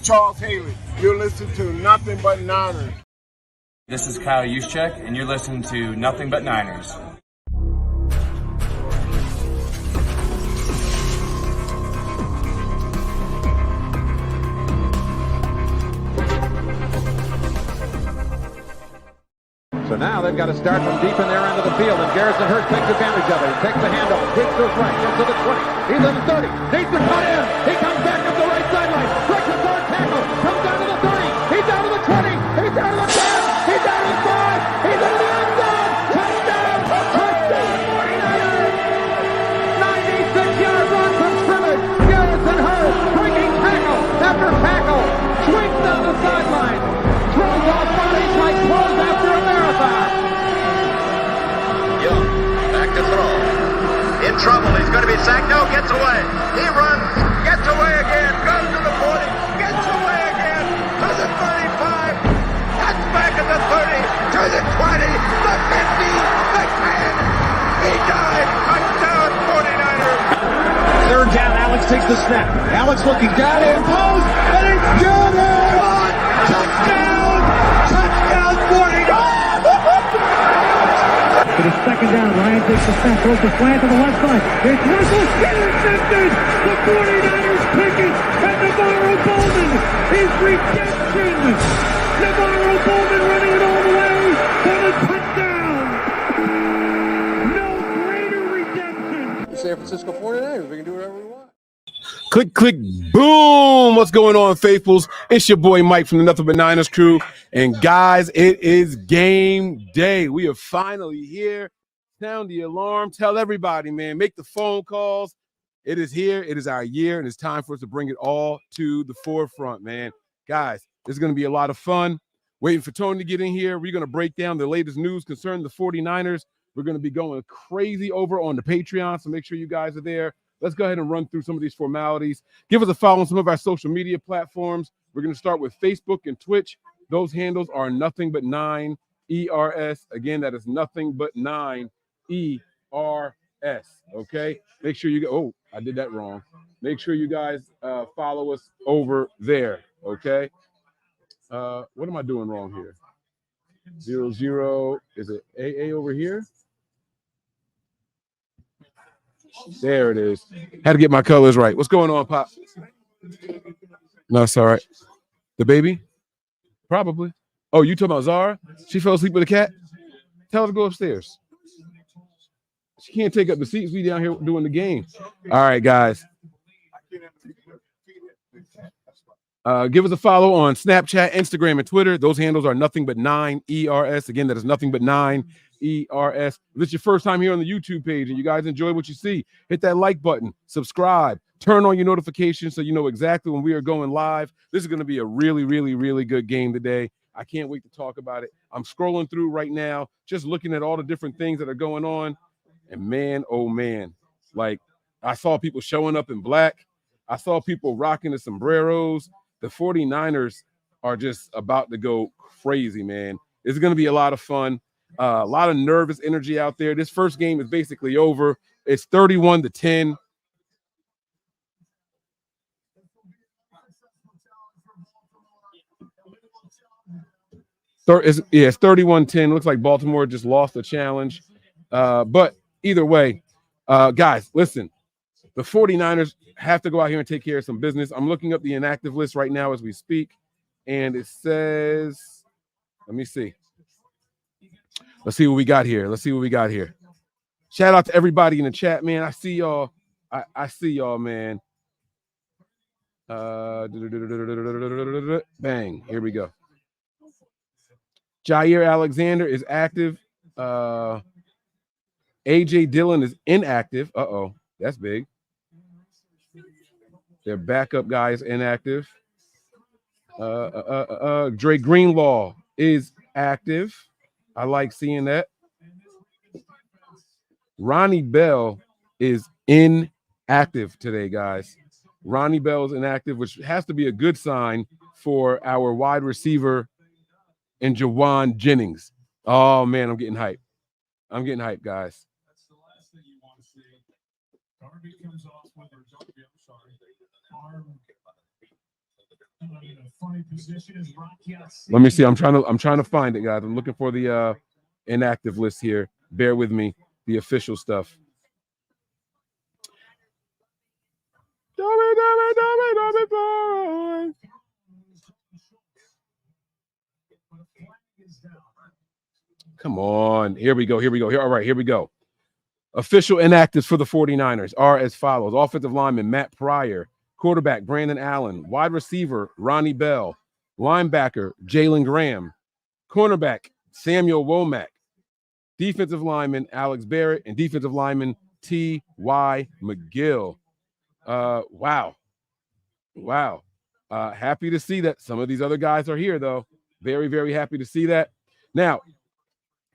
Charles Haley. You're listening to Nothing But Niners. This is Kyle Juszczyk, and you're listening to Nothing But Niners. So now they've got to start from deep in their end of the field, and Garrison Hurst takes advantage of it. He takes the handoff, hits goes right, gets to the 20. He's in the 30, needs to cut in. He comes back up the right sideline, breaks a third tackle, comes down to the 30. He's down to the 20. He's down to the 10. He's down to the 5. He's into the end zone. Touchdown! Touchdown! 49ers! 96-yard run from scrimmage. Garrison Hurst breaking tackle after tackle, swings down the sideline, throws off bodies like clothes after a marathon. Young, back to throw. In trouble, he's going to be sacked. No, gets away. He runs, gets away again, goes to the 40, gets away again, to the 35, cuts back at the 30, to the 20, the 50, the 10. He died. Touchdown, 49ers. Third down, Alex takes the snap. Alex looking down in post, and it's good. Touchdown! Touchdown, 49ers! It is second down. Ryan takes the snap, throws the slant to the left side. It's Russell intercepted. The 49ers pick it, and Navarro Bowman is redemption. Navarro Bowman running it all the way for the touchdown. No greater redemption. The San Francisco 49ers, we can do whatever we want. Click, click, boom. What's going on, faithfuls? It's your boy Mike from the Nothing But Niners crew. And guys, it is game day. We are finally here. Sound the alarm. Tell everybody, man. Make the phone calls. It is here. It is our year, and it's time for us to bring it all to the forefront, man. Guys, this is going to be a lot of fun. Waiting for Tony to get in here. We're going to break down the latest news concerning the 49ers. We're going to be going crazy over on the Patreon, so make sure you guys are there. Let's go ahead and run through some of these formalities. Give us a follow on some of our social media platforms. We're going to start with Facebook and Twitch. Those handles are Nothing But 9 ERS. Again, that is Nothing But 9 ERS. Okay? Make sure you go. Oh, I did that wrong. Make sure you guys follow us over there. Okay? What am I doing wrong here? 00. Is it AA over here? There it is. Had to get my colors right. What's going on, Pop? No, it's all right. The baby? Probably. Oh, you talking about Zara? She fell asleep with a cat? Tell her to go upstairs. She can't take up the seats. We down here doing the game. All right, guys. Give us a follow on Snapchat, Instagram, and Twitter. Those handles are Nothing But 9 ERS. Again, that is Nothing But 9 ERS. If it's your first time here on the YouTube page and you guys enjoy what you see, hit that like button, subscribe, turn on your notifications so you know exactly when we are going live. This is going to be a really, really, really good game today. I can't wait to talk about it. I'm scrolling through right now, just looking at all the different things that are going on. And man, oh man, like I saw people showing up in black. I saw people rocking the sombreros. The 49ers are just about to go crazy, man. It's going to be a lot of fun. A lot of nervous energy out there. This first game is basically over. It's 31-10. It's 31-10. Looks like Baltimore just lost the challenge. But either way, guys, listen. The 49ers have to go out here and take care of some business. I'm looking up the inactive list right now as we speak. And it says, let me see. Let's see what we got here. Shout out to everybody in the chat, man. I see y'all. I see y'all, man. Bang. Here we go. Ji'Ayir Alexander is active. AJ Dillon is inactive. Uh-oh. That's big. Their backup guy is inactive. Dre Greenlaw is active. I like seeing that. Ronnie Bell is inactive today, guys. Ronnie Bell is inactive, which has to be a good sign for our wide receiver and Jawan Jennings. Oh, man, I'm getting hyped. Guys. That's the last thing you want to see. Darby comes off with her Darby. I'm sorry. Let me see. I'm trying to find it, guys. I'm looking for the inactive list here. Bear with me. The official stuff. Come on. Here we go. All right, here we go. Official inactives for the 49ers are as follows. Offensive lineman Matt Pryor, quarterback Brandon Allen, wide receiver Ronnie Bell, linebacker Jalen Graham, cornerback Samuel Womack, defensive lineman Alex Barrett, and defensive lineman T.Y. McGill. Wow. Happy to see that some of these other guys are here, though. Very, very happy to see that. Now,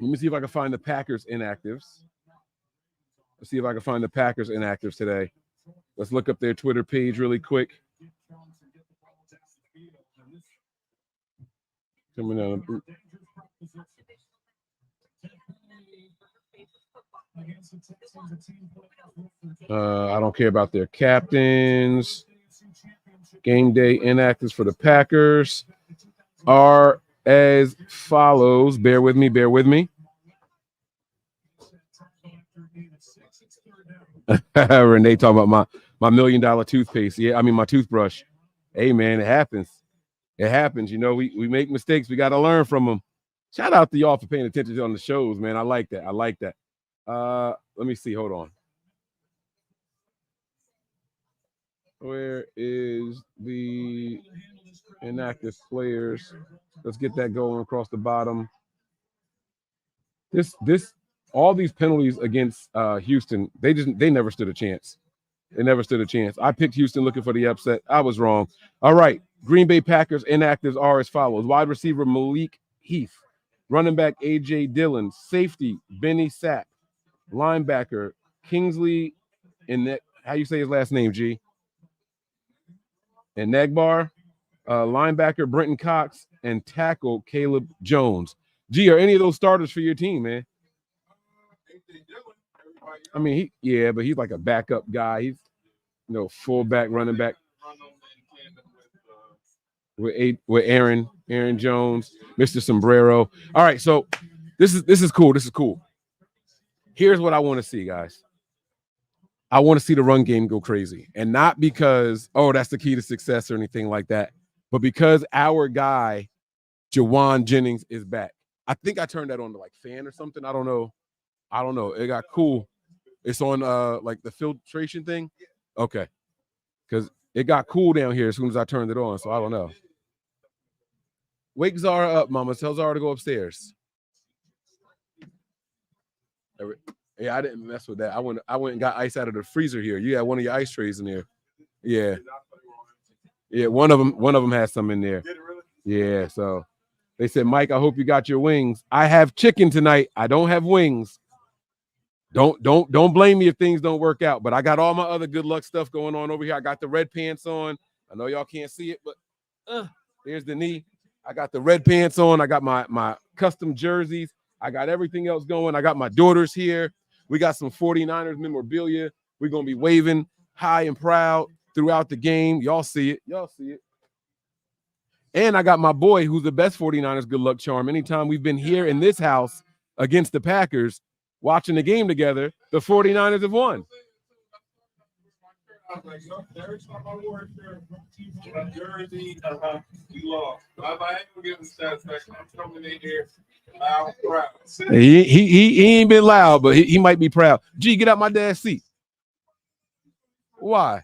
let me see if I can find the Packers inactives. Let's see if I can find the Packers inactives today. Let's look up their Twitter page really quick. Coming down. I don't care about their captains. Game day inactives for the Packers are as follows. Bear with me. Renee talking about my $1 million toothpaste. Yeah, I mean my toothbrush. Hey man, it happens. You know, we make mistakes. We got to learn from them. Shout out to y'all for paying attention on the shows, man. I like that. Let me see. Hold on. Where is the inactive players? Let's get that going across the bottom. All these penalties against Houston, they never stood a chance. I picked Houston looking for the upset. I was wrong. All right. Green Bay Packers inactives are as follows. Wide receiver Malik Heath, running back A.J. Dillon, safety Benny Sapp, linebacker Kingsley, and how you say his last name, G? And Negbar, linebacker Brenton Cox, and tackle Caleb Jones. G, are any of those starters for your team, man? I mean, but he's like a backup guy. He's, fullback, running back with Aaron Jones, Mr. Sombrero. All right, so this is cool. Here's what I want to see, guys. I want to see the run game go crazy, and not because that's the key to success or anything like that, but because our guy Jawan Jennings is back. I think I turned that on to like fan or something. I don't know. It got cool. It's on like the filtration thing. Okay, because it got cool down here as soon as I turned it on. So I don't know. Wake Zara up, Mama. Tell Zara to go upstairs. Yeah, I didn't mess with that. I went and got ice out of the freezer here. You had one of your ice trays in there. Yeah. One of them has some in there. Yeah. So they said, Mike, I hope you got your wings. I have chicken tonight. I don't have wings. Don't blame me if things don't work out. But I got all my other good luck stuff going on over here. I got the red pants on. I know y'all can't see it, but there's the knee. I got the red pants on. I got my custom jerseys. I got everything else going. I got my daughters here. We got some 49ers memorabilia. We're going to be waving high and proud throughout the game. Y'all see it. And I got my boy who's the best 49ers good luck charm. Anytime we've been here in this house against the Packers watching the game together, the 49ers have won. He ain't been loud, but he might be proud. G, get out my dad's seat. Why?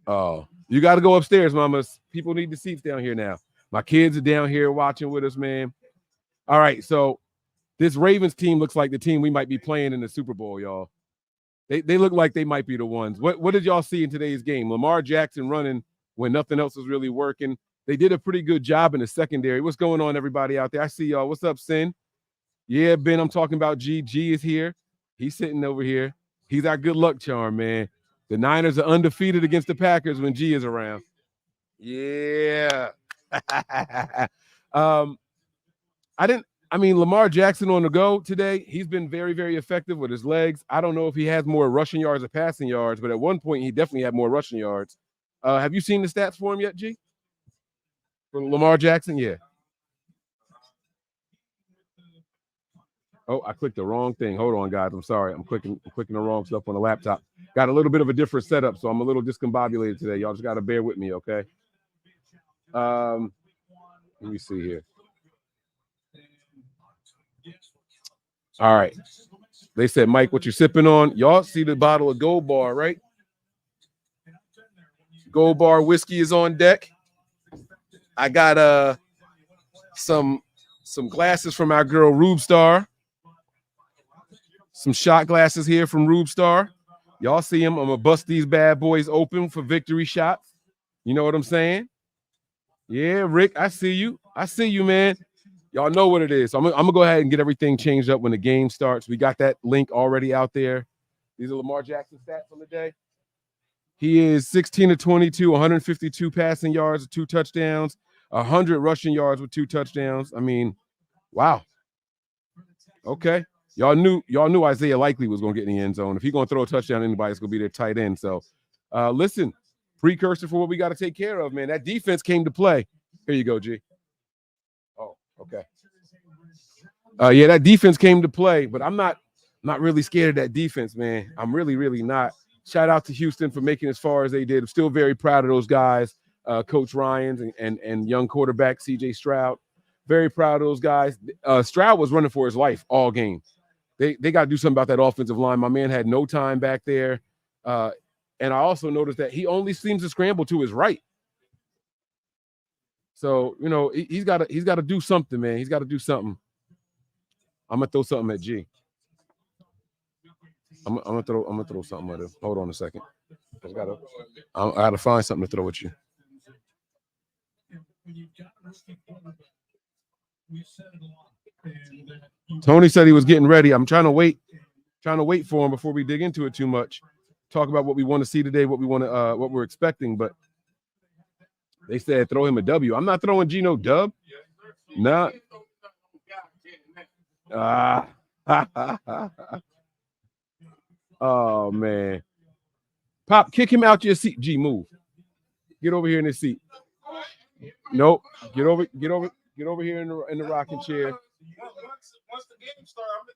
Oh, you got to go upstairs, Mama. People need the seats down here now. My kids are down here watching with us, man. All right, so this Ravens team looks like the team we might be playing in the Super Bowl, y'all. They look like they might be the ones. What did y'all see in today's game? Lamar Jackson running when nothing else was really working. They did a pretty good job in the secondary. What's going on, everybody out there? I see y'all. What's up, Sin? Yeah, Ben, I'm talking about G. G is here. He's sitting over here. He's our good luck charm, man. The Niners are undefeated against the Packers when G is around. Yeah. Lamar Jackson on the go today, he's been very, very effective with his legs. I don't know if he has more rushing yards or passing yards, but at one point he definitely had more rushing yards. Have you seen the stats for him yet, G? For Lamar Jackson? Yeah. Oh, I clicked the wrong thing. Hold on, guys. I'm sorry. I'm clicking the wrong stuff on the laptop. Got a little bit of a different setup, so I'm a little discombobulated today. Y'all just got to bear with me, okay? Let me see here. All right. They said, Mike, what you sipping on? Y'all see the bottle of Gold Bar, right? Gold Bar whiskey is on deck. I got some glasses from our girl Rube Star. Some shot glasses here from Rube Star. Y'all see them. I'm gonna bust these bad boys open for victory shots. You know what I'm saying? Yeah, Rick, I see you. I see you, man. Y'all know what it is. So I'm gonna go ahead and get everything changed up when the game starts. We got that link already out there. These are Lamar Jackson stats on the day. He is 16 of 22, 152 passing yards with 2 touchdowns, 100 rushing yards with 2 touchdowns. I mean, wow. Okay. Y'all knew Isaiah Likely was going to get in the end zone. If he's going to throw a touchdown, anybody's going to be their tight end. So, listen, precursor for what we got to take care of, man. That defense came to play. Here you go, G. Oh, okay. Yeah, that defense came to play, but I'm not really scared of that defense, man. I'm really, really not. Shout out to Houston for making as far as they did. I'm still very proud of those guys, Coach Ryans and young quarterback C.J. Stroud. Very proud of those guys. Stroud was running for his life all game. They got to do something about that offensive line. My man had no time back there. And I also noticed that he only seems to scramble to his right. So, you know, he's got to do something, man. He's got to do something. I'm gonna throw something at G. I'm gonna throw something at him. Hold on a second. I gotta find something to throw at you. Tony said he was getting ready. I'm trying to wait for him before we dig into it too much. Talk about what we want to see today, what we're expecting. But they said throw him a W. I'm not throwing Gino dub. Nah. Oh man. Pop, kick him out your seat. G, move. Get over here in his seat. Nope. Get over here in the rocking chair. Once the game starts,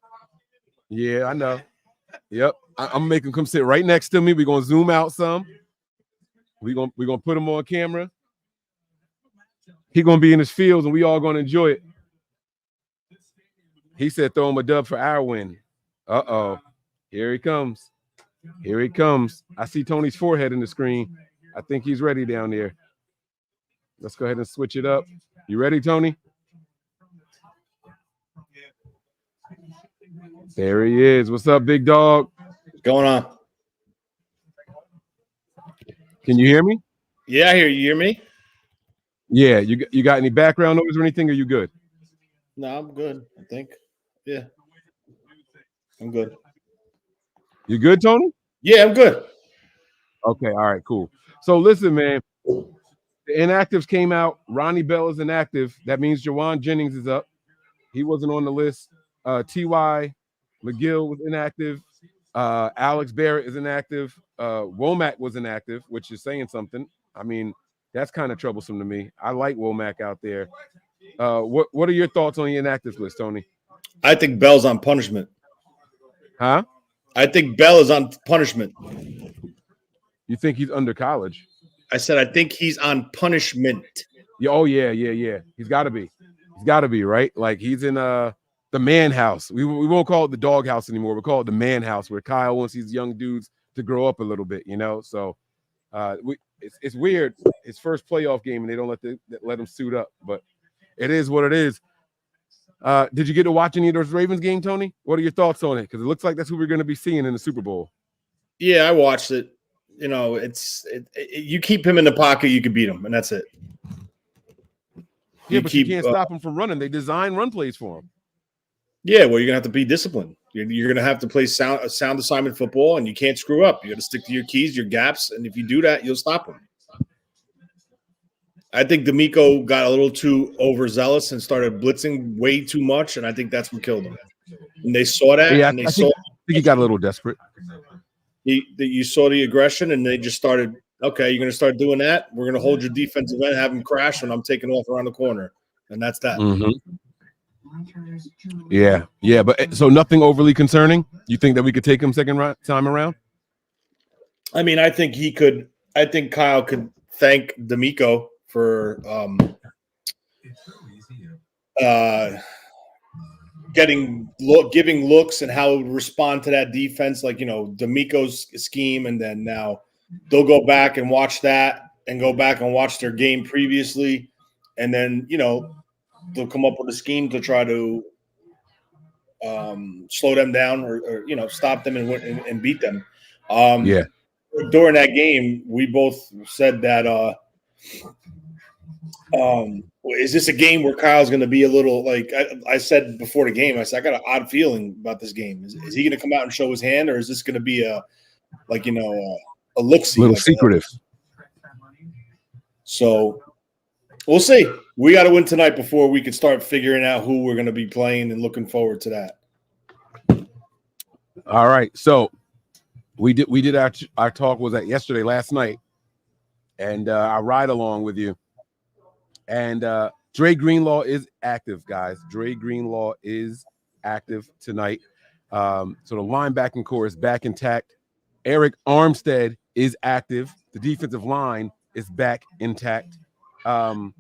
yeah, I know. Yep. I'm making him come sit right next to me. We're gonna zoom out some. We're gonna put him on camera. He's gonna be in his fields and we all gonna enjoy it. He said throw him a dub for our win. Uh-oh. Here he comes. Here he comes. I see Tony's forehead in the screen. I think he's ready down there. Let's go ahead and switch it up. You ready, Tony? There he is. What's up, big dog? What's going on? Can you hear me? Yeah, I hear you. You hear me? Yeah. You got any background noise or anything? Are you good? No, I'm good, I think. Yeah. I'm good. You good, Tony? Yeah, I'm good. Okay. All right, cool. So listen, man. The inactives came out. Ronnie Bell is inactive. That means Jawan Jennings is up. He wasn't on the list. T.Y. McGill was inactive. Alex Barrett is inactive. Womack was inactive, which is saying something. I mean, that's kind of troublesome to me. I like Womack out there. What are your thoughts on the inactives list, Tony? I think Bell's on punishment. Huh? I think Bell is on punishment. You think he's under college? I said I think he's on punishment. Yeah, oh, yeah. He's got to be. He's got to be, right? Like he's in the man house. We won't call it the dog house anymore. We'll call it the man house where Kyle wants these young dudes to grow up a little bit, you know? So it's weird. His first playoff game, and they don't let him suit up. But it is what it is. Did you get to watch any of those Ravens game, Tony? What are your thoughts on it? Because it looks like that's who we're going to be seeing in the Super Bowl. Yeah, I watched it. You know, you keep him in the pocket, you can beat him, and that's it. Yeah, but you can't stop him from running. They design run plays for him. Yeah, well, you're gonna have to be disciplined. You're gonna have to play sound assignment football, and you can't screw up. You got to stick to your keys, your gaps, and if you do that, you'll stop him. I think D'Amico got a little too overzealous and started blitzing way too much, and I think that's what killed him. And they saw that, yeah, and I think he got a little desperate. You saw the aggression, and they just started Okay, you're going to start doing that. We're going to hold your defensive end, have him crash when I'm taking off around the corner, and that's that. Mm-hmm. Yeah. But so nothing overly concerning. You think that we could take him second time around? I mean, I think he could. I think Kyle could thank D'Amico for giving looks and how it would respond to that defense, like D'Amico's scheme, and then now they'll go back and watch that, and go back and watch their game previously, and then they'll come up with a scheme to try to slow them down or stop them and beat them. During that game, we both said that is this a game where Kyle's going to be a little like I said before the game? I said I got an odd feeling about this game. Is he going to come out and show his hand, or is this going to be a look-see, little secretive? So we'll see. We got to win tonight before we can start figuring out who we're going to be playing, and looking forward to that. All right, so we did our talk was that last night, and our ride along with you. And Dre Greenlaw is active, guys. Dre Greenlaw is active tonight. So the linebacking core is back intact. Eric Armstead is active. The defensive line is back intact. I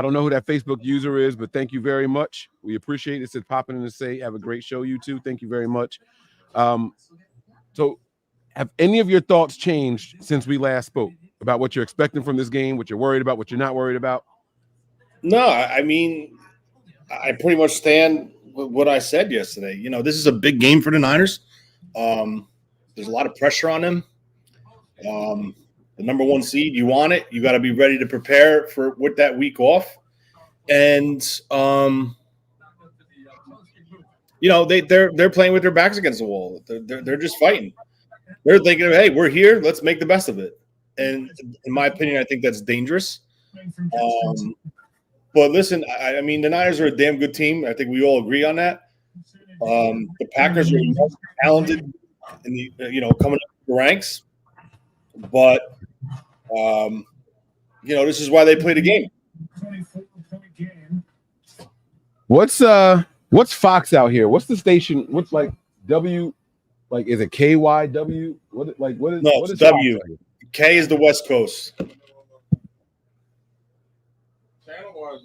don't know who that Facebook user is, but thank you very much. We appreciate it. It says popping in to say, have a great show, you two. Thank you very much. So have any of your thoughts changed since we last spoke about what you're expecting from this game, what you're worried about, what you're not worried about? No, I mean, I pretty much stand with what I said yesterday. This is a big game for the Niners. There's a lot of pressure on them. The number one seed, you want it. You got to be ready to prepare with that week off. And they're playing with their backs against the wall. They're just fighting. They're thinking, hey, we're here. Let's make the best of it. And in my opinion, I think that's dangerous. But listen, I mean, the Niners are a damn good team. I think we all agree on that. The Packers are talented, and coming up the ranks. But this is why they play the game. What's Fox out here? What's the station? What's like W? Like, is it KYW? What is? No, what it's is W. K is the West Coast. Channel-wise,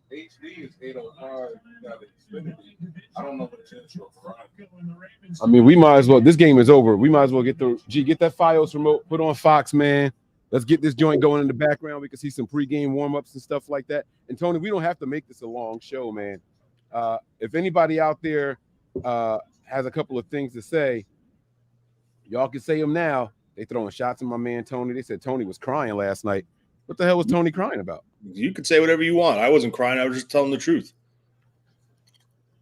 HD is 805. You got Xfinity. I don't know what it is for Verizon. I mean, we might as well. This game is over. We might as well get that Fios remote, put on Fox, man. Let's get this joint going in the background. We can see some pregame warm-ups and stuff like that. And Tony, we don't have to make this a long show, man. If anybody out there has a couple of things to say, y'all can say them now. They throwing shots at my man Tony. They said Tony was crying last night. What the hell was Tony crying about? You could say whatever you want. I wasn't crying. I was just telling the truth.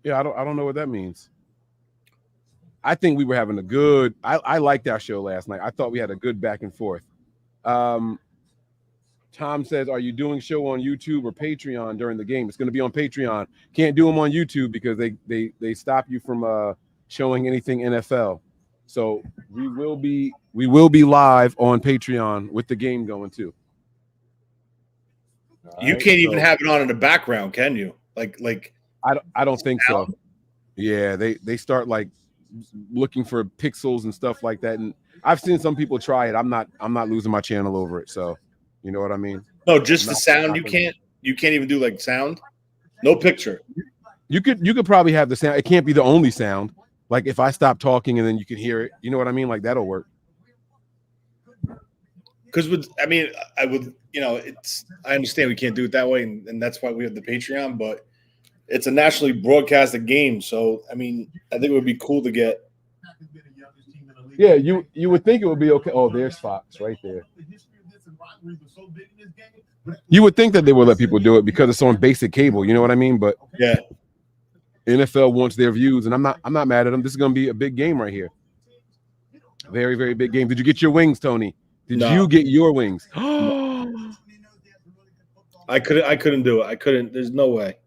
Yeah, I don't know what that means. I think we were having a good. I liked our show last night. I thought we had a good back and forth. Tom says, "Are you doing show on YouTube or Patreon during the game?" It's going to be on Patreon. Can't do them on YouTube because they stop you from showing anything NFL. So we will be live on Patreon with the game going too. You can't even have it on in the background, can you? Like I don't think so. Yeah, they start like looking for pixels and stuff like that, and I've seen some people try it. I'm not losing my channel over it. So you know what I mean? No, just the sound. You can't even do like sound. No picture. You could probably have the sound. It can't be the only sound. Like if I stop talking and then you can hear it, you know what I mean? Like that'll work. Because I understand we can't do it that way, and that's why we have the Patreon, but it's a nationally broadcasted game. So, I mean, I think it would be cool to get. Yeah, you would think it would be okay. Oh, there's Fox right there. You would think that they would let people do it because it's on basic cable. You know what I mean? But yeah, NFL wants their views, and I'm not mad at them. This is going to be a big game right here. Very, very big game. Did you get your wings, Tony? Did you get your wings? I couldn't do it. I couldn't. There's no way.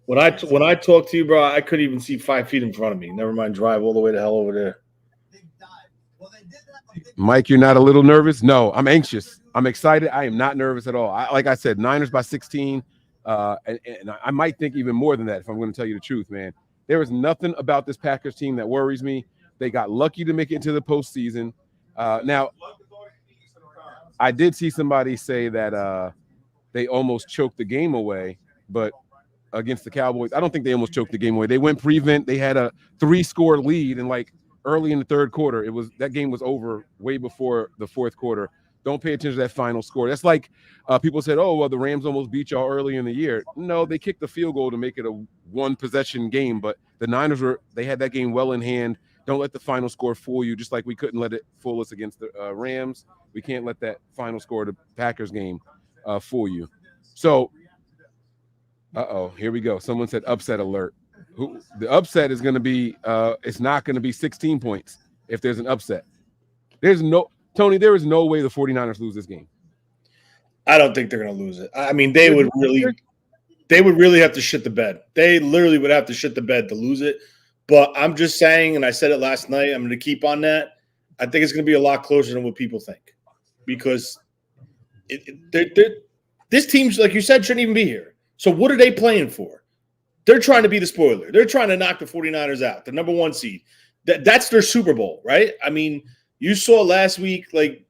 When I talk to you, bro, I couldn't even see 5 feet in front of me. Never mind drive all the way to hell over there. Mike, you're not a little nervous? No, I'm anxious. I'm excited. I am not nervous at all. Like I said, Niners by 16. And I might think even more than that if I'm going to tell you the truth, man. There is nothing about this Packers team that worries me. They got lucky to make it into the postseason. Now, I did see somebody say that they almost choked the game away, but against the Cowboys, I don't think they almost choked the game away. They went prevent. They had a 3-score lead, and like early in the third quarter, that game was over way before the fourth quarter. Don't pay attention to that final score. That's like people said, "Oh, well, the Rams almost beat y'all early in the year." No, they kicked the field goal to make it a one-possession game, but the Niners they had that game well in hand. Don't let the final score fool you, just like we couldn't let it fool us against the Rams. We can't let that final score of the Packers game fool you. So, here we go. Someone said upset alert. The upset is going to be it's not going to be 16 points if there's an upset. Tony, there is no way the 49ers lose this game. I don't think they're going to lose it. I mean, they would really have to shit the bed. They literally would have to shit the bed to lose it. But I'm just saying, and I said it last night, I'm going to keep on that. I think it's going to be a lot closer than what people think, because this team's, like you said, shouldn't even be here. So what are they playing for? They're trying to be the spoiler. They're trying to knock the 49ers out, the number 1 seed. That's their Super Bowl, right? I mean, you saw last week, like,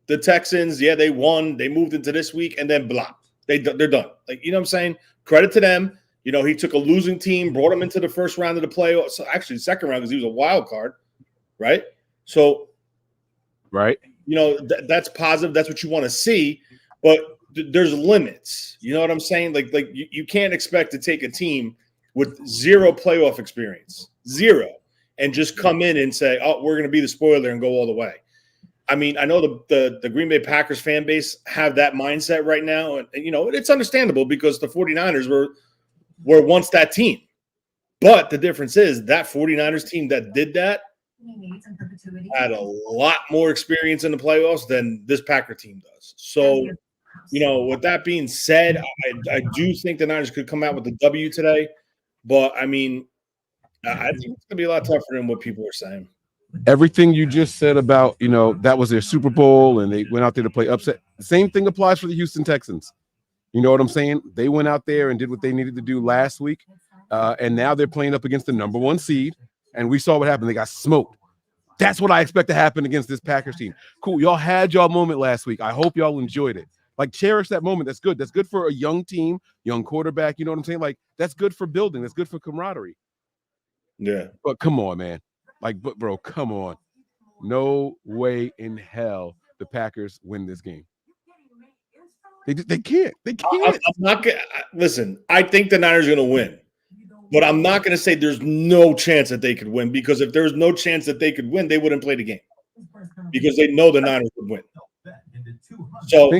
the Texans, yeah, they won. They moved into this week, and then blah. They're done. Like, you know what I'm saying? Credit to them. You know, he took a losing team, brought them into the first round of the playoffs. So actually, the second round, because he was a wild card, right? So, right. You know, that's positive. That's what you want to see. But there's limits. You know what I'm saying? Like you can't expect to take a team with 0 playoff experience, 0, and just come in and say, "Oh, we're going to be the spoiler and go all the way." I mean, I know the Green Bay Packers fan base have that mindset right now, and you know, it's understandable because the 49ers were once that team. But the difference is that 49ers team that did that had a lot more experience in the playoffs than this Packer team does. So, you know, with that being said, I do think the Niners could come out with a W today. But, I mean, I think it's going to be a lot tougher than what people are saying. Everything you just said about, you know, that was their Super Bowl and they went out there to play upset. The same thing applies for the Houston Texans. You know what I'm saying? They went out there and did what they needed to do last week. And now they're playing up against the number 1 seed. And we saw what happened. They got smoked. That's what I expect to happen against this Packers team. Cool. Y'all had y'all moment last week. I hope y'all enjoyed it. Like, cherish that moment. That's good. That's good for a young team, young quarterback. You know what I'm saying? Like, that's good for building. That's good for camaraderie. Yeah. But come on, man. Like, but bro, come on. No way in hell the Packers win this game. They can't. They can't. I'm not gonna listen. I think the Niners are going to win, but I'm not going to say there's no chance that they could win, because if there's no chance that they could win, they wouldn't play the game because they know the Niners would win. So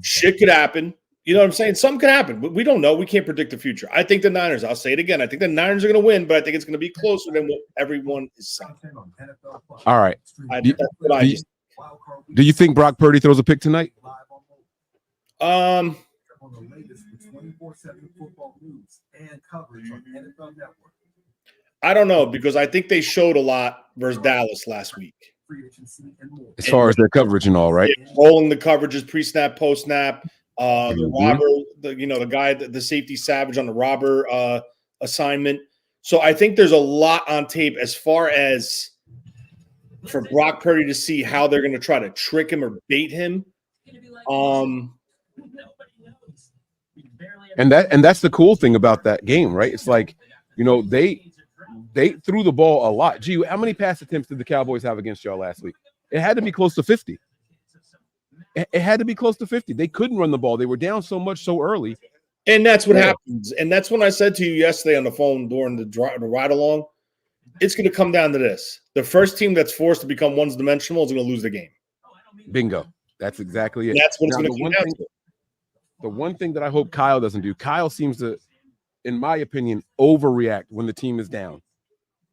shit could happen. You know what I'm saying? Something could happen. We don't know. We can't predict the future. I think the Niners, I'll say it again, I think the Niners are going to win, but I think it's going to be closer than what everyone is saying. All right. Do you think Brock Purdy throws a pick tonight? On the latest 24/7 football news and coverage on NFL Network. I don't know, because I think they showed a lot versus Dallas last week. As far as their coverage and all, right? Rolling the coverages, pre-snap, post-snap. The robber, the guy, the safety savage on the robber assignment. So I think there's a lot on tape as far as for Brock Purdy to see how they're going to try to trick him or bait him. And that's the cool thing about that game, right? It's like, you know, they threw the ball a lot. Gee, how many pass attempts did the Cowboys have against y'all last week? It had to be close to 50. It had to be close to 50. They couldn't run the ball. They were down so much so early. And that's what happens. And that's when I said to you yesterday on the phone during the ride along, it's going to come down to this. The first team that's forced to become one-dimensional is going to lose the game. Bingo. That's exactly it. And that's what it's going to come down to. The one thing that I hope Kyle doesn't do, Kyle seems to, in my opinion, overreact when the team is down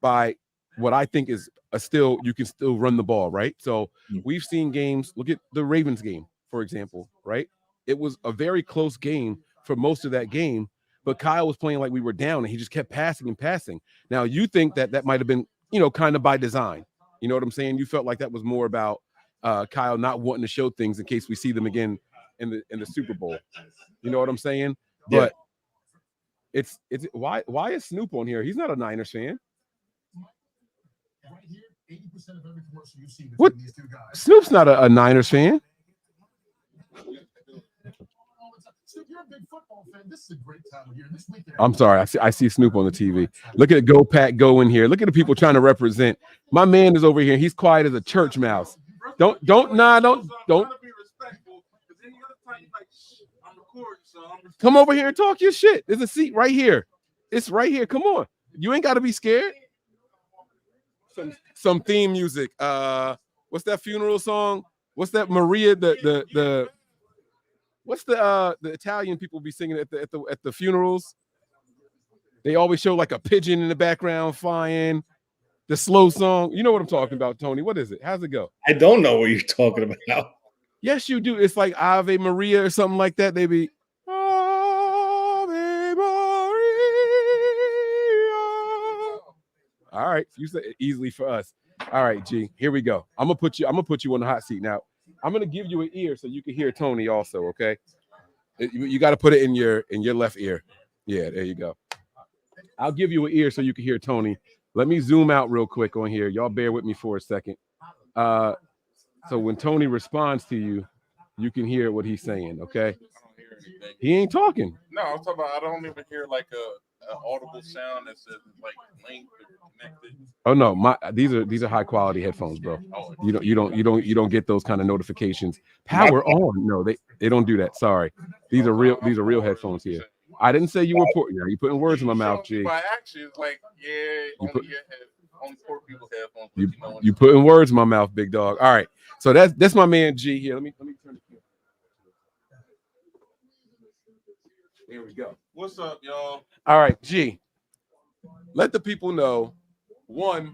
by what I think is you can still run the ball, right? So we've seen games, look at the Ravens game, for example, right? It was a very close game for most of that game, but Kyle was playing like we were down and he just kept passing and passing. Now, you think that might have been, you know, kind of by design. You know what I'm saying? You felt like that was more about Kyle not wanting to show things in case we see them again in the Super Bowl. You know what I'm saying? Yeah. But it's why is Snoop on here? He's not a Niners fan. Right here, 80% of every commercial you see between What? these two guys. Snoop's not a Niners fan. You're a big football fan. This is a great time of year. This weekend. I'm sorry. I see Snoop on the TV. Look at Go Pack Go in here. Look at the people trying to represent. My man is over here. He's quiet as a church mouse. Don't. Come over here and talk your shit. There's a seat right here. It's right here. Come on. You ain't got to be scared. Some theme music. What's that funeral song? What's that Maria? What's the Italian people be singing at the funerals? They always show like a pigeon in the background flying. The slow song. You know what I'm talking about, Tony. What is it? How's it go? I don't know what you're talking about. Yes, you do. It's like Ave Maria or something like that. They be Ave Maria. All right, you said it easily for us. All right, G. Here we go. I'm gonna put you on the hot seat now. I'm gonna give you an ear so you can hear Tony also. Okay, you got to put it in your left ear. Yeah, there you go. I'll give you an ear so you can hear Tony. Let me zoom out real quick on here. Y'all bear with me for a second. So when Tony responds to you, you can hear what he's saying. Okay. I don't hear anything. He ain't talking. No, I'm talking about I don't even hear like an audible sound that says like linked or connected. Oh no, these are high quality headphones, bro. Oh, You don't get those kind of notifications. Power on. No, they don't do that. Sorry. These are real headphones here. I didn't say you were poor. You putting words in my mouth, G. By actions, like only poor people headphones. You putting words in my mouth, big dog. All right. So that's my man G here. Let me turn it here. There we go. What's up, y'all? All right, G. Let the people know why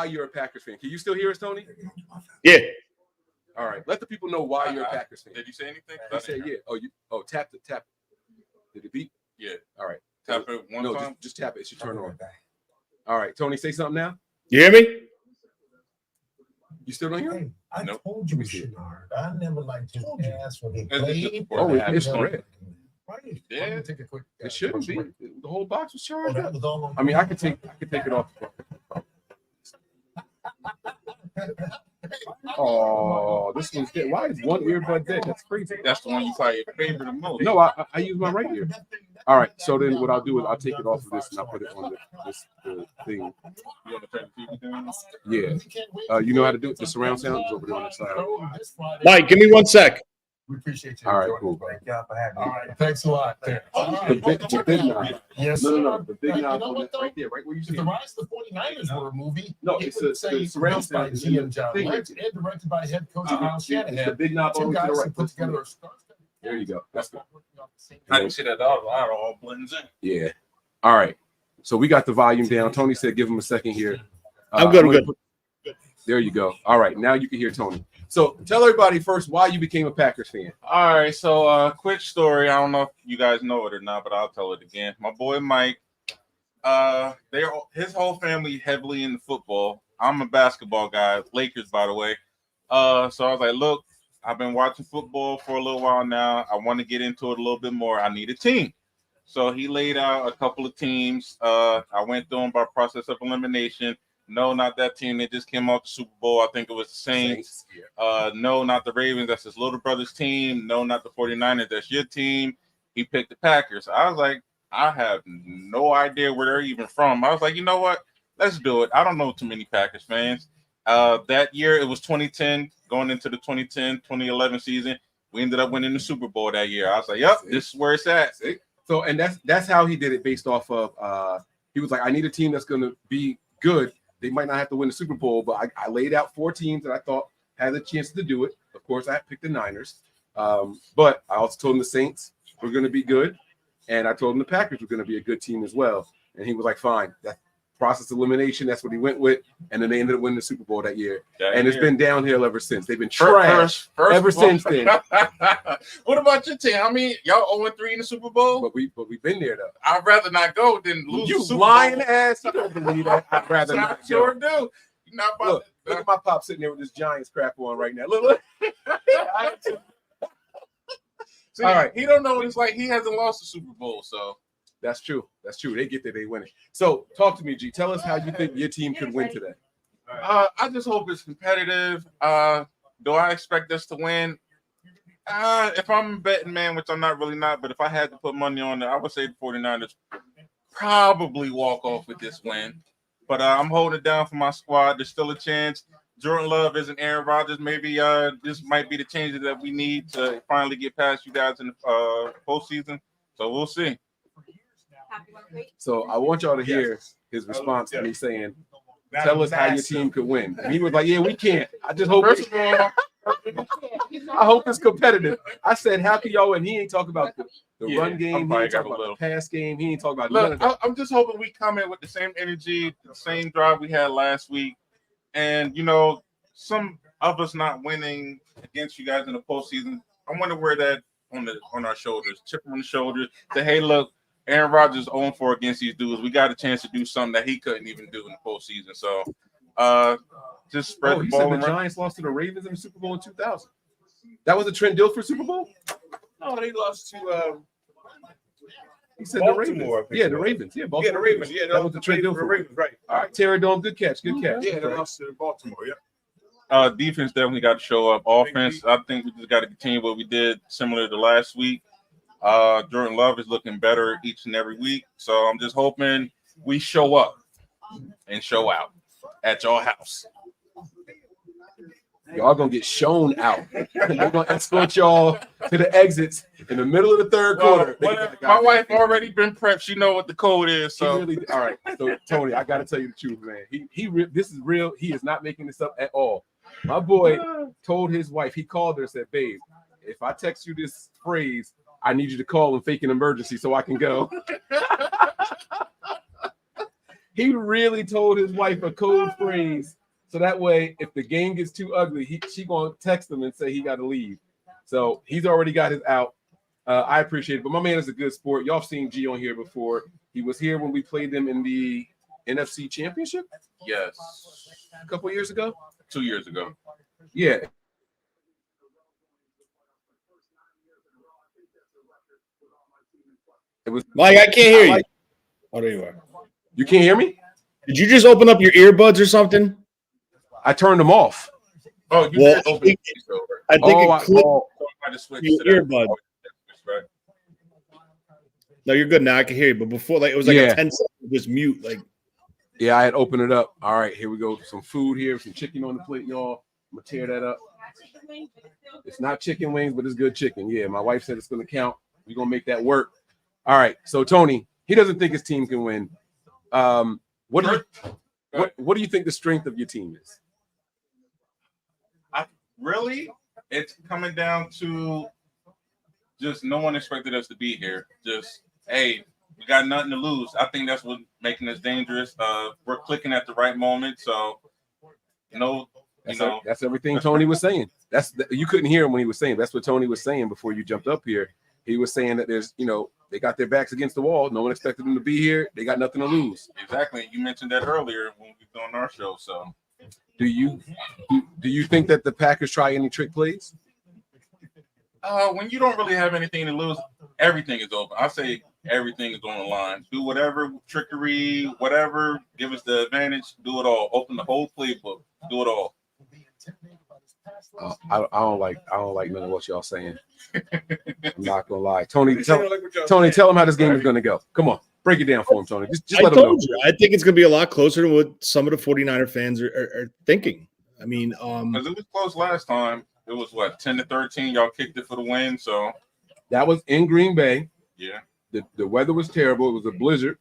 you're a Packers fan. Can you still hear us, Tony? Yeah. All right. Let the people know why you're a Packers fan. Did you say anything? I said yeah. Tap. Did it beep? Yeah. All right. Tap it one time. Just tap it. It should turn on. All right, Tony, say something now. You hear me? You still don't hear me? I told you, Shenard. I never liked to ask when they played. It's red. Right. Yeah. Take a quick. It shouldn't be. The whole box was charged up. Was all on. I mean, I could take it off. Oh, this one's dead. Why is one earbud dead? That's crazy. That's the one you probably favor the most. No, I use my right ear. All right. So then what I'll do is I'll take it off of this and I'll put it on the thing. You want to turn the TV down? Yeah. You know how to do it? The surround sound is over there on the side. Mike, give me 1 sec. We appreciate you. All right, cool. Thank y'all for having me. All right, thanks a lot. The big knob. Yes. No. The big knob on that right there, right where you see If the it. Rise of the 49ers were a movie, No, it it's would a say surround built by sound. G and John Thing. Lynch and directed by head coach Kyle It's Shanahan. the big knob Two over to the guys who right. put together a star. There you go. That's good. I didn't see that. That all blends in. Yeah. All right. So we got the volume down. Tony said give him a second here. I'm good. There you go. All right. Now you can hear Tony. So tell everybody first why you became a Packers fan. All right, so quick story. I don't know if you guys know it or not, but I'll tell it again. My boy Mike, his whole family heavily into football. I'm a basketball guy, Lakers, by the way. So I was like, look, I've been watching football for a little while now. I want to get into it a little bit more. I need a team. So he laid out a couple of teams. I went through them by process of elimination. No, not that team. They just came off the Super Bowl. I think it was the Saints. No, not the Ravens. That's his little brother's team. No, not the 49ers. That's your team. He picked the Packers. I was like, I have no idea where they're even from. I was like, you know what? Let's do it. I don't know too many Packers fans. That year, it was 2010, going into the 2010-2011 season. We ended up winning the Super Bowl that year. I was like, yep, this is where it's at. So, and that's how he did it based off of, he was like, I need a team that's going to be good. They might not have to win the Super Bowl, but I laid out 4 teams that I thought had a chance to do it. Of course, I picked the Niners. But I also told him the Saints were going to be good. And I told him the Packers were going to be a good team as well. And he was like, fine. That process elimination, that's what he went with. And then they ended up winning the Super Bowl that year. It's been downhill ever since. They've been trash ever since then. What about your team? I mean, y'all 0-3 in the Super Bowl? But we've been there, though. I'd rather not go than lose You the Super lying Bowl. ass. You don't believe that. I'd rather not sure go. do. You're not about Look at my pop sitting there with this Giants crap on right now. Look. See, All right. he don't know what it's like. He hasn't lost the Super Bowl, so That's true. That's true. They get there, they win it. So talk to me, G. Tell us how you think your team could win today. I just hope it's competitive. Do I expect us to win? If I'm a betting man, which I'm not, but if I had to put money on it, I would say the 49ers probably walk off with this win. But I'm holding it down for my squad. There's still a chance. Jordan Love isn't Aaron Rodgers. Maybe this might be the changes that we need to finally get past you guys in the postseason. So we'll see. So I want y'all to hear his response to me saying, tell us how your team could win. And he was like, yeah, we can't. I just hope First of all, I hope it's competitive. I said, how can y'all win? He ain't talking about the run game. He ain't talking about the pass game. He ain't talking about none of that. I'm just hoping we come in with the same energy, the same drive we had last week. And, you know, some of us not winning against you guys in the postseason, I want to wear that on our shoulders, chip on the shoulders, say, hey, look, Aaron Rodgers 0-4 against these dudes. We got a chance to do something that he couldn't even do in the postseason. So just spread the ball said around. the Giants lost to the Ravens in the Super Bowl in 2000. That was a Trent Dilfer Super Bowl? No, they lost to He said Baltimore. the Ravens. Yeah, the Ravens. Yeah, Baltimore. Yeah, the Ravens. Yeah, that was the Trent Dilfer. Ravens, right. All right, Terry Dome, good catch. Good catch. Yeah, they lost to Baltimore. Yeah. Defense definitely got to show up. Offense, I think we just got to continue what we did similar to last week. Jordan Love is looking better each and every week. So I'm just hoping we show up and show out at your house. Y'all gonna get shown out. They're gonna escort y'all to the exits in the middle of the third quarter. My wife already been prepped. She know what the code is. So all right. So Tony, I gotta tell you the truth, man. This is real. He is not making this up at all. My boy told his wife. He called her and said, "Babe, if I text you this phrase, I need you to call and fake an emergency so I can go." He really told his wife a code phrase. So that way, if the game gets too ugly, she gonna text him and say he got to leave. So he's already got his out. I appreciate it, but my man is a good sport. Y'all have seen G on here before. He was here when we played them in the NFC Championship. Yes, a couple years ago. 2 years ago. Yeah. It was Mike. I can't hear you. Oh, there you are. You can't hear me? Did you just open up your earbuds or something? I turned them off. Oh, you did open it. I think it clicked your earbud. Right. No, you're good now. I can hear you. But before, like, it was like a 10 second just mute. Like, yeah, I had opened it up. All right, here we go. Some food here, some chicken on the plate, y'all. I'm gonna tear that up. It's not chicken wings, but it's good chicken. Yeah, my wife said it's gonna count. We're gonna make that work. All right. So Tony, he doesn't think his team can win. What do you think the strength of your team is? Really, it's coming down to just no one expected us to be here. Just, hey, we got nothing to lose. I think that's what's making us dangerous. We're clicking at the right moment. So, that's everything Tony was saying. You couldn't hear him when he was saying. That's what Tony was saying before you jumped up here. He was saying that there's, they got their backs against the wall. No one expected them to be here. They got nothing to lose. Exactly. You mentioned that earlier when we were on our show. So, do you think that the Packers try any trick plays? When you don't really have anything to lose, everything is open. I say everything is on the line. Do whatever, trickery, whatever. Give us the advantage. Do it all. Open the whole playbook. Do it all. I don't like none of what y'all saying. I'm not gonna lie, Tony. Tell him how this game is gonna go. Come on, break it down for him, Tony. Just let him know. I think it's gonna be a lot closer than what some of the 49er fans are thinking. I mean, because it was close last time. It was 10-13. Y'all kicked it for the win. So that was in Green Bay. Yeah. The weather was terrible. It was a blizzard,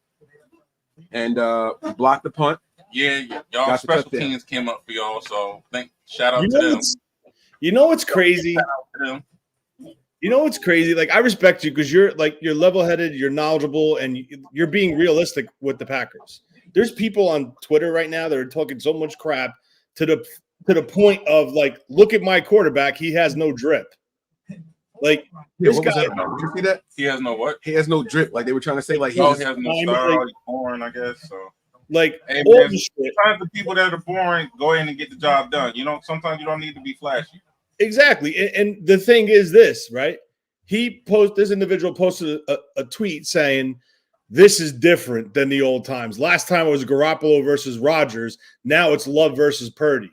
and we blocked the punt. Yeah, y'all special teams came up for y'all. So shout out to them. You know what's crazy? You know what's crazy? Like, I respect you because you're level-headed, you're knowledgeable, and you're being realistic with the Packers. There's people on Twitter right now that are talking so much crap to the point of, like, look at my quarterback, he has no drip. Like, this guy. Did you see that? He has no what? He has no drip. Like they were trying to say, like he has no style. He's born, I guess. So Like Hey, all man, the shit. sometimes the people that are boring go in and get the job done. Sometimes you don't need to be flashy. Exactly. And the thing is this, right? This individual posted a tweet saying, this is different than the old times. Last time it was Garoppolo versus Rodgers. Now it's Love versus Purdy.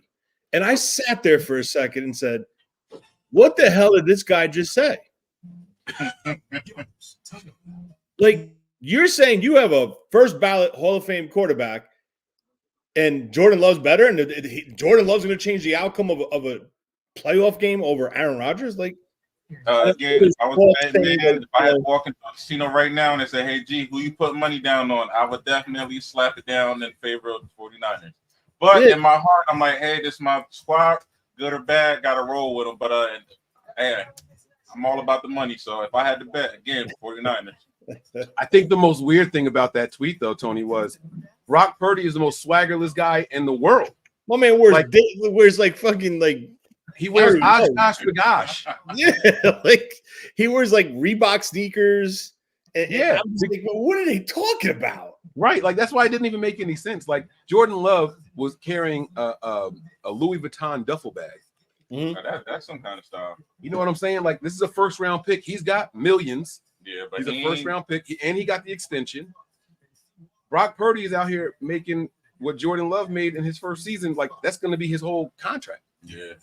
And I sat there for a second and said, what the hell did this guy just say? Like, you're saying you have a first ballot Hall of Fame quarterback and Jordan Love's better, and Jordan Love's going to change the outcome of a playoff game over Aaron Rodgers? Like, again, I was saying, man, if I had walked into a casino right now and they say, hey, G, who you put money down on? I would definitely slap it down in favor of the 49ers. But in my heart, I'm like, hey, this is my squad, good or bad, got to roll with them. But hey, I'm all about the money. So if I had to bet, again, 49ers. I think the most weird thing about that tweet, though, Tony, was Brock Purdy is the most swaggerless guy in the world. My man wears like fucking like he wears Oshkosh Bagosh. Yeah, like he wears like Reebok sneakers. And I'm just like, what are they talking about? Right, like that's why it didn't even make any sense. Like Jordan Love was carrying a Louis Vuitton duffel bag. Mm-hmm. That's some kind of style. You know what I'm saying? Like this is a first round pick. He's got millions. Yeah, but he's a first round pick, and he got the extension. Brock Purdy is out here making what Jordan Love made in his first season. Like that's going to be his whole contract. Yeah,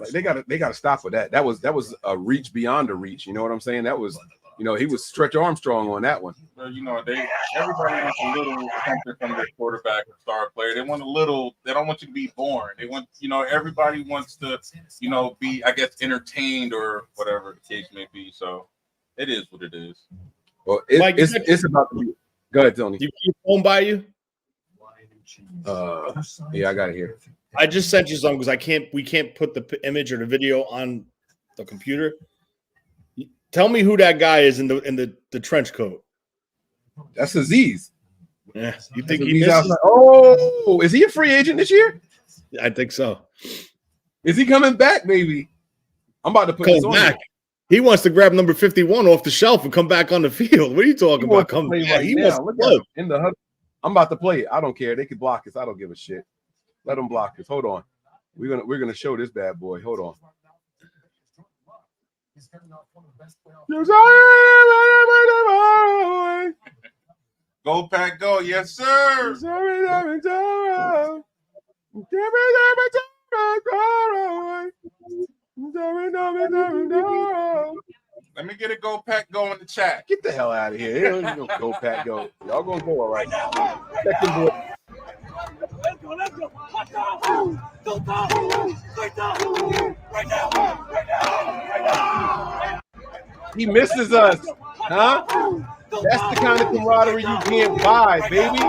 like, they got to stop with that. That was a reach beyond a reach. You know what I'm saying? That was, he was Stretch Armstrong on that one. Well, everybody wants a little something from their quarterback or star player. They want a little. They don't want you to be boring. They want, everybody wants to, be, I guess, entertained or whatever the case may be. So. It is what it is. Well, it's about to be. Go ahead, Tony. You keep phone by you? Yeah, I got it here. I just sent you some because we can't put the image or the video on the computer. Tell me who that guy is in the trench coat. That's Aziz. Yeah, you think he's outside? Oh, is he a free agent this year? I think so. Is he coming back? Maybe. I'm about to put this on back. Here. He wants to grab number 51 off the shelf and come back on the field. What are you talking about? Come back. He wants to play. In the hub. I'm about to play it. I don't care. They can block us. I don't give a shit. Let them block us. Hold on. We're gonna show this bad boy. Hold on. Go Pack Go, yes sir. Let me get a Go Pack Go in the chat. Get the hell out of here. Ain't no Go Pack Go. Y'all gonna go all right. Second boy. Let's go. Let's go. Right now. He misses us. Huh? That's the kind of camaraderie you can't buy, baby.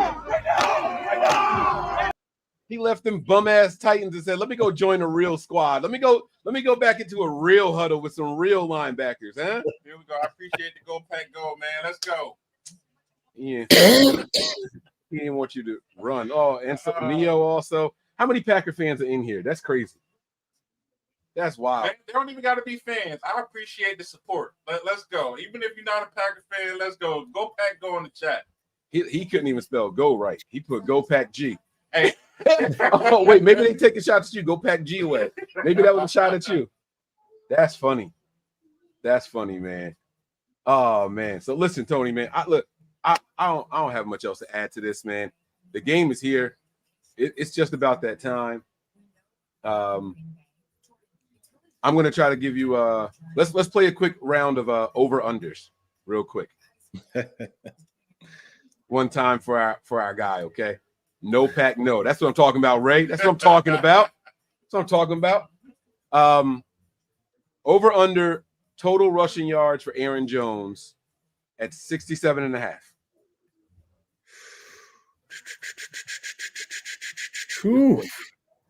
He left them bum-ass Titans and said, let me go join a real squad. Let me go back into a real huddle with some real linebackers, huh? Here we go. I appreciate the Go Pack Go, man. Let's go. Yeah. He didn't want you to run. Oh, and so Neo also. How many Packer fans are in here? That's crazy. That's wild. They don't even got to be fans. I appreciate the support. Let's go. Even if you're not a Packer fan, let's go. Go Pack Go in the chat. He couldn't even spell go right. He put Go Pack G. Hey. Oh, wait. Maybe they take a shot at you. Go Pack G away. Maybe that was a shot at you. That's funny. That's funny, man. Oh, man. So listen, Tony, man. I don't have much else to add to this, man. The game is here. It's just about that time. I'm gonna try to give you let's play a quick round of over unders real quick. One time for our guy, okay? No pack, no. That's what I'm talking about, Ray. That's what I'm talking about. That's what I'm talking about. Over under total rushing yards for Aaron Jones at 67.5.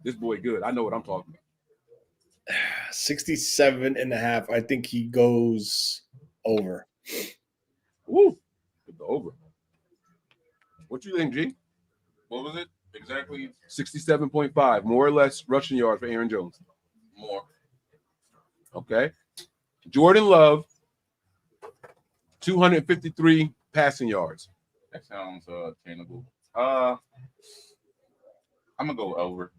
This boy good. I know what I'm talking about. 67.5. I think he goes over. Woo. Over. What you think, G? What was it? Exactly 67.5, more or less rushing yards for Aaron Jones. More. Okay. Jordan Love, 253 passing yards. That sounds attainable. I'm gonna go over.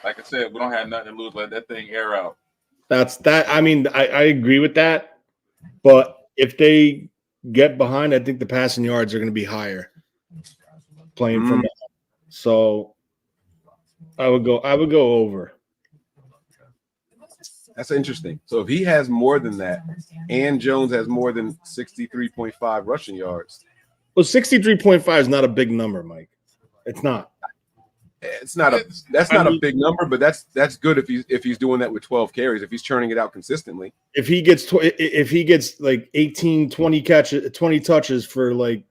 Like I said, we don't have nothing to lose. Let that thing air out. That's that. I mean, I agree with that. But if they get behind, I think the passing yards are going to be higher playing from. So I would go over. That's interesting. So if he has more than that, and Jones has more than 63.5 rushing yards. Well, 63.5 is not a big number, Mike. It's not. It's not a a big number, but that's good if he's doing that with 12 carries, if he's churning it out consistently. If he gets like 18, 20 catches, 20 touches for like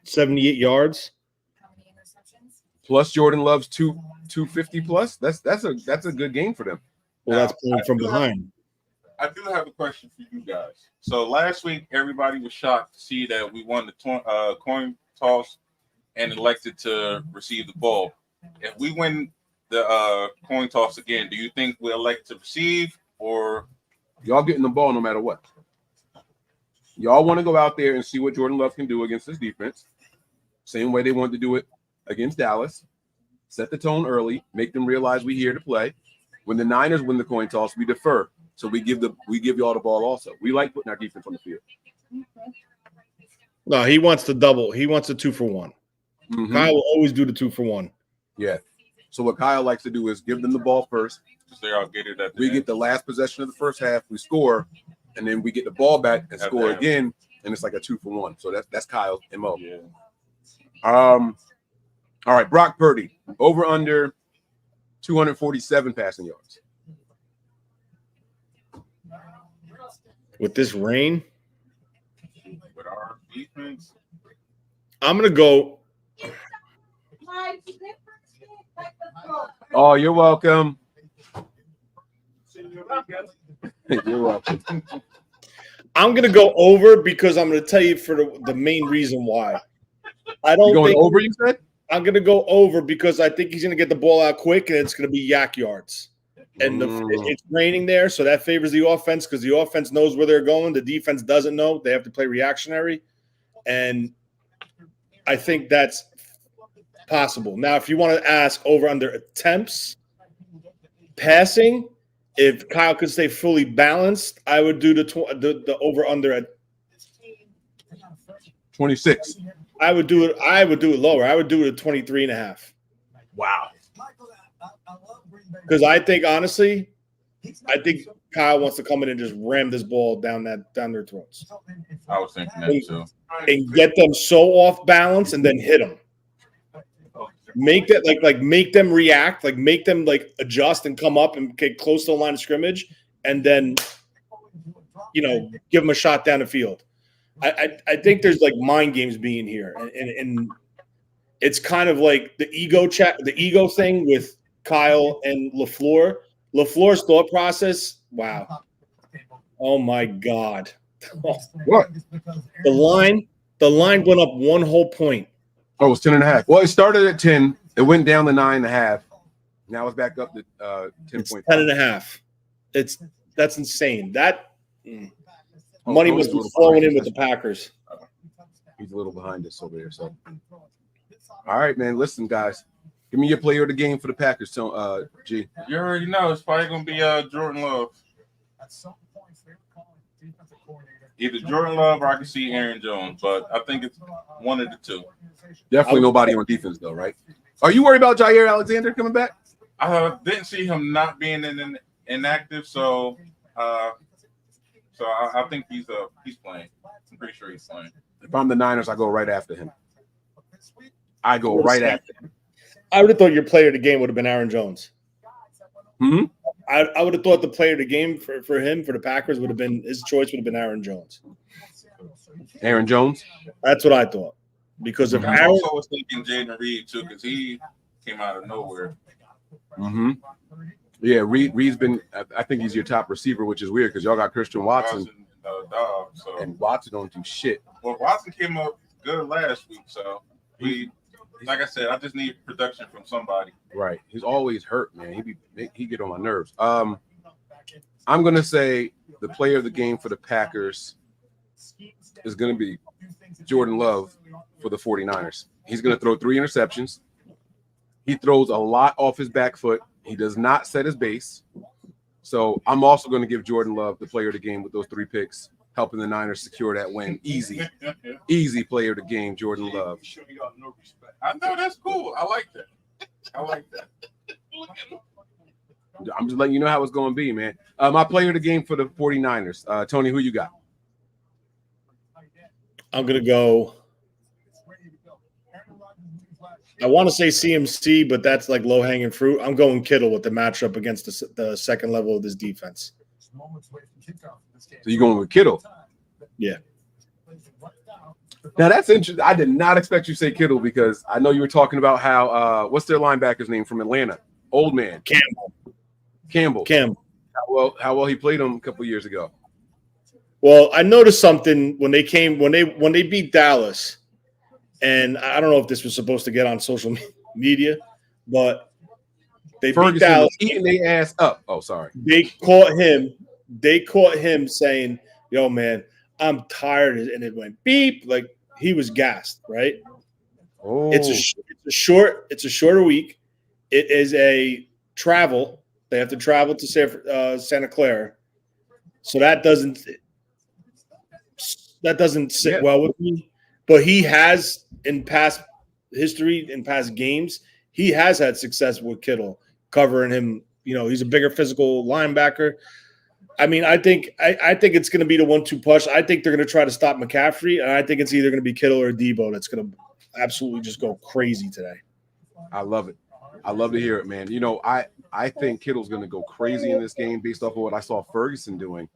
78 yards. Plus Jordan Love's 250 plus. That's a good game for them. Well, that's playing from behind. I do have a question for you guys. So last week, everybody was shocked to see that we won the coin toss and elected to receive the ball. If we win the coin toss again, do you think we'll elect to receive, or y'all getting the ball no matter what? Y'all want to go out there and see what Jordan Love can do against this defense. Same way they wanted to do it against Dallas. Set the tone early, make them realize we're here to play. When the Niners win the coin toss, we defer. So we give y'all the ball also. We like putting our defense on the field. No, he wants the double. He wants a 2-for-1. Mm-hmm. Kyle will always do the 2-for-1. Yeah. So what Kyle likes to do is give them the ball first. We get the last possession of the first half, we score, and then we get the ball back and score again, and it's like a 2-for-1. So that's Kyle's MO. Yeah. All right, Brock Purdy, over under 247 passing yards. With this rain, with our defense, I'm gonna go. Oh, you're welcome. You're welcome. I'm gonna go over because I'm gonna tell you for the main reason why. I don't going think over. You said I'm gonna go over because I think he's gonna get the ball out quick and it's gonna be yak yards. And it's raining there, so that favors the offense because the offense knows where they're going. The defense doesn't know; they have to play reactionary, and I think that's possible. Now, if you want to ask over under attempts, passing, if Kyle could stay fully balanced, I would do the over under at 26. I would do it lower. I would do it at 23.5. Wow. Because I think honestly, Kyle wants to come in and just ram this ball down their throats. I was thinking that too. And get them so off balance and then hit them. Make that like make them react, like make them like adjust and come up and get close to the line of scrimmage, and then give them a shot down the field. I think there's like mind games being here, and it's kind of like the ego thing with Kyle and LaFleur. LaFleur's thought process. Wow. Oh my God. What? The line went up one whole point. Oh, it's 10.5. Well, it started at 10. It went down to 9.5. Now it's back up to 10.5. 10.5. That's insane. That money must be flowing in with the Packers. He's a little behind us over there. So, all right, man. Listen, guys. Give me your player of the game for the Packers. So, G. You already know it's probably gonna be Jordan Love. Either Jordan Love or I can see Aaron Jones, but I think it's one of the two. Definitely nobody on defense, though, right? Are you worried about Ji'Ayir Alexander coming back? I didn't see him not being inactive, so I think he's playing. I'm pretty sure he's playing. If I'm the Niners, I go right after him. I go right after him. I would have thought your player of the game would have been Aaron Jones. Hmm. I would have thought the player of the game for him, for the Packers, would have been his choice would have been Aaron Jones. Aaron Jones? That's what I thought. Because of I also was thinking Jaden Reed too, because he came out of nowhere. Mm-hmm. Yeah, Reed's been. I think he's your top receiver, which is weird because y'all got Christian Watson and Watson don't do shit. Well, Watson came up good last week, so like I said, I just need production from somebody. Right, he's always hurt, man. He get on my nerves. I'm gonna say the player of the game for the Packers. is going to be Jordan Love for the 49ers. He's going to throw 3 interceptions. He throws a lot off his back foot. He does not set his base. So I'm also going to give Jordan Love the player of the game with those 3 picks, helping the Niners secure that win. Easy player of the game, Jordan Love. I know, that's cool. I like that. I'm just letting you know how it's going to be, man. My player of the game for the 49ers. Tony, who you got? I'm going to go. I want to say CMC, but that's like low-hanging fruit. I'm going Kittle with the matchup against the second level of this defense. So you're going with Kittle? Yeah. Now, that's interesting. I did not expect you to say Kittle because I know you were talking about how what's their linebacker's name from Atlanta? Old man. Campbell. How well he played him a couple years ago. Well, I noticed something when they beat Dallas. And I don't know if this was supposed to get on social media, but they beat Dallas, eating their ass up. Oh, sorry. They caught him saying, "Yo, man, I'm tired," and it went beep. Like he was gassed, right? Oh, it's a shorter week. It is a travel. They have to travel to Santa Clara, so that doesn't sit well with me. But he has, in past history, in past games, he has had success with Kittle covering him. You know, he's a bigger physical linebacker. I mean, I think it's going to be the 1-2 punch. I think they're going to try to stop McCaffrey, and I think it's either going to be Kittle or Debo that's going to absolutely just go crazy today. I love it. I love to hear it, man. You know, I think Kittle's going to go crazy in this game based off of what I saw Ferguson doing.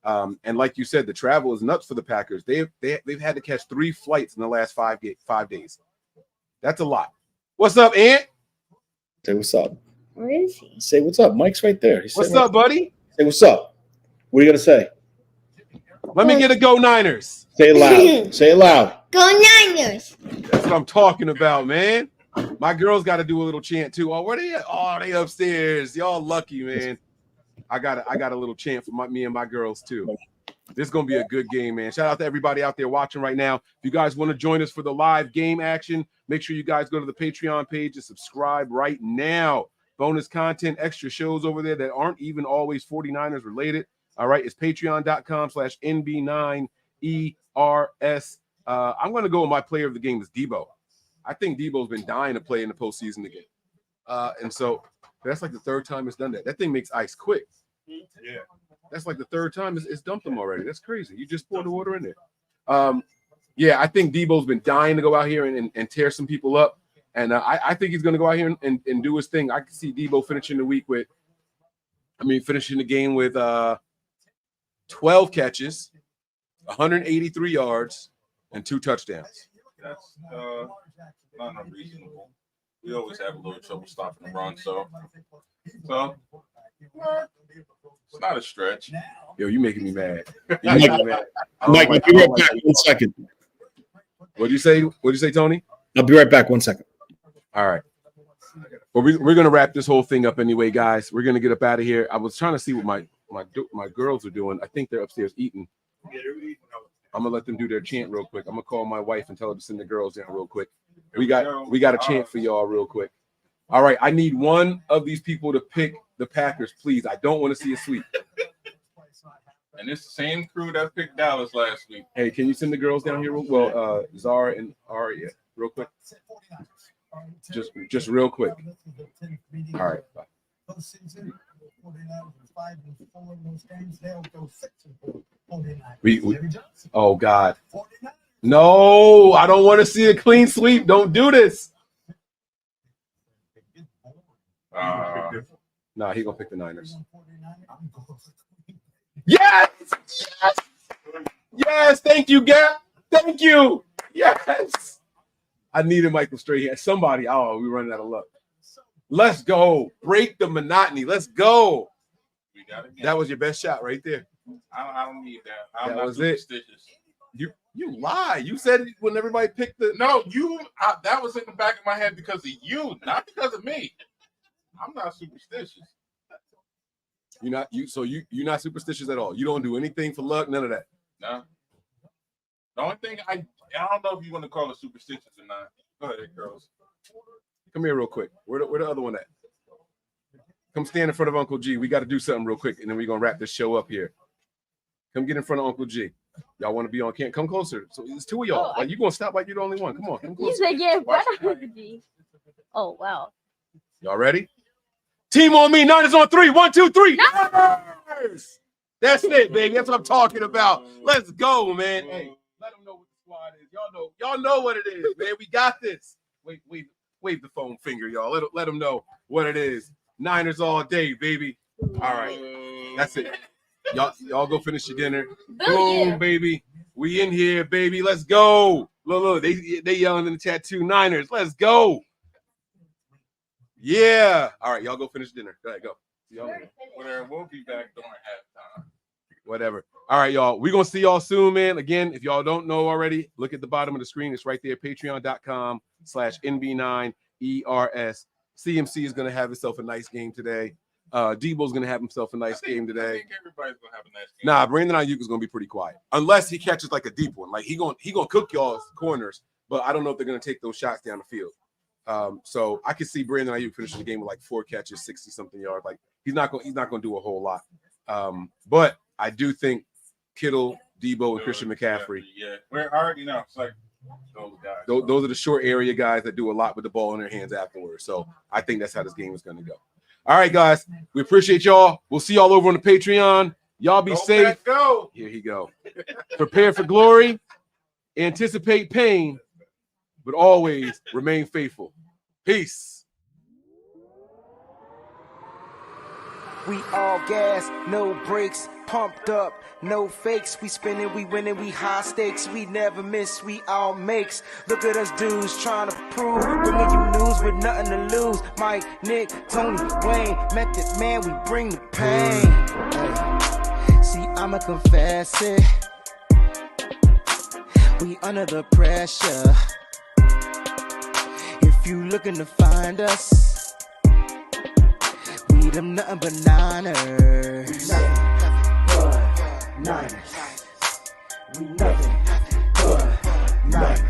And like you said, the travel is nuts for the Packers. They've had to catch 3 flights in the last 5 days. That's a lot. What's up, Ant? Say what's up. Where is he? Say what's up. Mike's right there. What's up, buddy? Say what's up. What are you gonna say? Let me get a Go Niners. Say it loud. Say it loud. Go Niners. That's what I'm talking about, man. My girls got to do a little chant too. Oh, where they at? Oh, they upstairs. Y'all lucky, man. I got a little chant for me and my girls too. This is going to be a good game, man. Shout out to everybody out there watching right now. If you guys want to join us for the live game action, make sure you guys go to the Patreon page and subscribe right now. Bonus content, extra shows over there that aren't even always 49ers related. All right, it's patreon.com/NB9ERS. I'm going to go with my player of the game is Debo. I think Debo's been dying to play in the postseason again. And so that's like the 3rd time it's done that. That thing makes ice quick. Yeah. That's like the 3rd time it's dumped them already. That's crazy. You just pour the water in there. Yeah, I think Debo's been dying to go out here and tear some people up. And I think he's going to go out here and do his thing. I can see Debo finishing the game with 12 catches, 183 yards, and 2 touchdowns. That's not unreasonable. We always have a little trouble stopping the run, so it's not a stretch. Yo, you making me mad. Mike, I'll be right back 1 second. What'd you say, Tony? I'll be right back 1 second. All right. Well, we're gonna wrap this whole thing up anyway, guys. We're gonna get up out of here. I was trying to see what my girls are doing. I think they're upstairs eating. I'm gonna let them do their chant real quick. I'm gonna call my wife and tell her to send the girls down real quick. We got a chant for y'all real quick. All right, I need one of these people to pick the Packers, please. I don't want to see a sweep. And it's the same crew that picked Dallas last week. Hey, can you send the girls down here? Well, Zara and Aria, real quick. Just real quick. All right. Bye. Oh God. No, I don't want to see a clean sweep. Don't do this. Nah, he gonna pick the Niners. Yes! Yes! Yes! Thank you, Gap. Thank you. Yes. I needed Michael straight here. Somebody. Oh, we're running out of luck. Let's go. Break the monotony. Let's go. We got it. That was your best shot right there. I don't need that. That was it. You lie. You said when everybody picked the that was in the back of my head because of you, not because of me. I'm not superstitious. You're not superstitious at all. You don't do anything for luck, none of that. No. The only thing I don't know if you want to call it superstitious or not. Go ahead, girls. Come here real quick. Where the other one at? Come stand in front of Uncle G. We got to do something real quick, and then we're going to wrap this show up here. Come get in front of Uncle G. Y'all want to be on camp? Come closer. So it's two of y'all. Like, you going to stop like you're the only one. Come on. Come closer. You said, yeah, what Uncle G? Oh, wow. Y'all ready? Team on me. Niners on 3. 1, 2, 3. Niners! That's it, baby. That's what I'm talking about. Let's go, man. Hey, let them know what the squad is. Y'all know what it is, man. We got this. Wave the foam finger, y'all. Let them know what it is. Niners all day, baby. All right. That's it. Y'all go finish your dinner. Boom, baby. We in here, baby. Let's go. Look, they yelling in the chat too. Niners, let's go. Yeah. All right, y'all go finish dinner. Go ahead, go. Whatever. We'll be back during halftime. Whatever. All right, y'all. We're going to see y'all soon, man. Again, if y'all don't know already, look at the bottom of the screen. It's right there, patreon.com/NB9ERS. CMC is going to have himself a nice game today. Debo's going to have himself a nice game today. I think everybody's going to have a nice game. Nah, Brandon Ayuk is going to be pretty quiet. Unless he catches like a deep one. Like he gonna cook y'all's corners, but I don't know if they're going to take those shots down the field. So I could see Brandon Ayuk finishing the game with like 4 catches, 60-something yards. Like he's not going to do a whole lot. But I do think Kittle, Debo, and Christian McCaffrey. Yeah, we're already know. It's like those guys. Those are the short area guys that do a lot with the ball in their hands afterwards. So I think that's how this game is going to go. All right, guys. We appreciate y'all. We'll see y'all over on the Patreon. Y'all be safe. Go. Here he go. Prepare for glory. Anticipate pain. But always remain faithful. Peace. We all gas, no brakes, pumped up, no fakes. We spinning, we winning, we high stakes. We never miss, we all makes. Look at us dudes trying to prove. Bringing you news with nothing to lose. Mike, Nick, Tony, Wayne, Method Man, we bring the pain. Hey. See, I'ma confess it. We under the pressure. If you looking to find us, we them nothing but Niners. Nothing but Niners. We nothing but Niners.